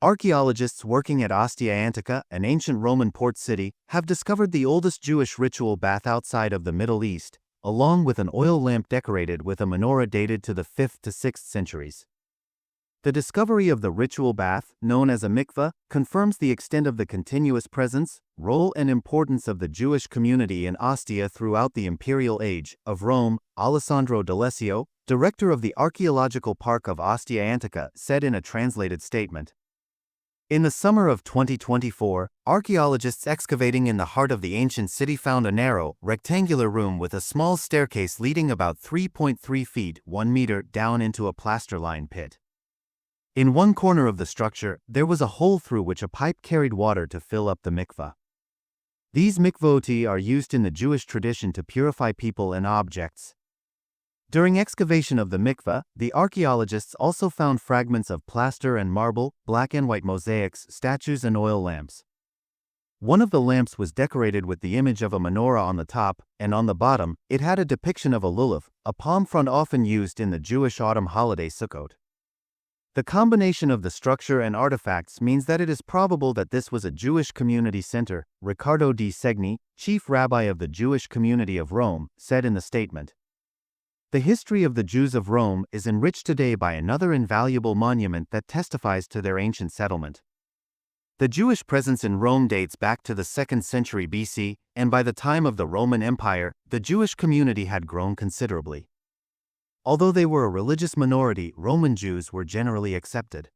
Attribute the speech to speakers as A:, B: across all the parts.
A: Archaeologists working at Ostia Antica, an ancient Roman port city, have discovered the oldest Jewish ritual bath outside of the Middle East, along with an oil lamp decorated with a menorah dated to the 5th to 6th centuries. The discovery of the ritual bath, known as a mikvah, confirms the extent of the continuous presence, role and importance of the Jewish community in Ostia throughout the imperial age of Rome. Alessandro D'Alessio, director of the Archaeological Park of Ostia Antica, said in a translated statement. In the summer of 2024, archaeologists excavating in the heart of the ancient city found a narrow, rectangular room with a small staircase leading about 3.3 feet 1 meter down into a plaster-lined pit. In one corner of the structure, there was a hole through which a pipe carried water to fill up the mikvah. These mikvot are used in the Jewish tradition to purify people and objects. During excavation of the mikvah, the archaeologists also found fragments of plaster and marble, black and white mosaics, statues and oil lamps. One of the lamps was decorated with the image of a menorah on the top, and on the bottom, it had a depiction of a lulav, a palm frond often used in the Jewish autumn holiday Sukkot. The combination of the structure and artifacts means that it is probable that this was a Jewish community center, Riccardo di Segni, chief rabbi of the Jewish community of Rome, said in the statement. The history of the Jews of Rome is enriched today by another invaluable monument that testifies to their ancient settlement. The Jewish presence in Rome dates back to the 2nd century BC, and by the time of the Roman Empire, the Jewish community had grown considerably. Although they were a religious minority, Roman Jews were generally accepted.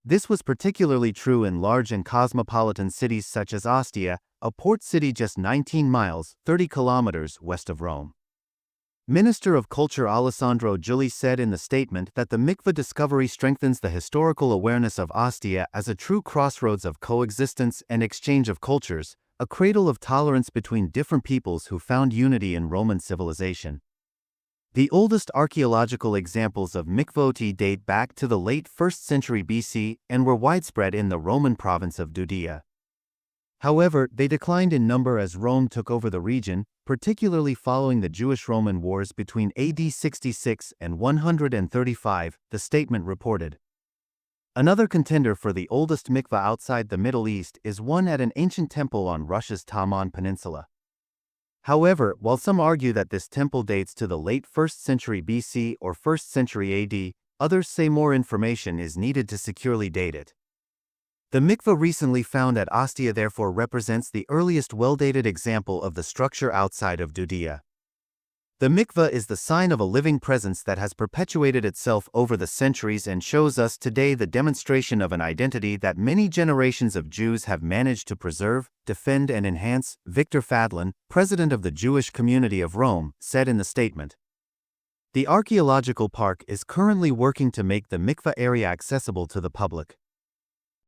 A: This was particularly true in large and cosmopolitan cities such as Ostia, a port city just 19 miles, 30 kilometers west of Rome. Minister of Culture Alessandro Giulli said in the statement that the mikvah discovery strengthens the historical awareness of Ostia as a true crossroads of coexistence and exchange of cultures, a cradle of tolerance between different peoples who found unity in Roman civilization. The oldest archaeological examples of mikvot date back to the late 1st century BC and were widespread in the Roman province of Judea. However, they declined in number as Rome took over the region, particularly following the Jewish-Roman wars between AD 66 and 135, the statement reported. Another contender for the oldest mikvah outside the Middle East is one at an ancient temple on Russia's Taman Peninsula. However, while some argue that this temple dates to the late 1st century BC or 1st century AD, others say more information is needed to securely date it. The mikvah recently found at Ostia therefore represents the earliest well-dated example of the structure outside of Judea. The mikvah is the sign of a living presence that has perpetuated itself over the centuries and shows us today the demonstration of an identity that many generations of Jews have managed to preserve, defend and enhance, Victor Fadlan, president of the Jewish community of Rome, said in the statement. The archaeological park is currently working to make the mikvah area accessible to the public.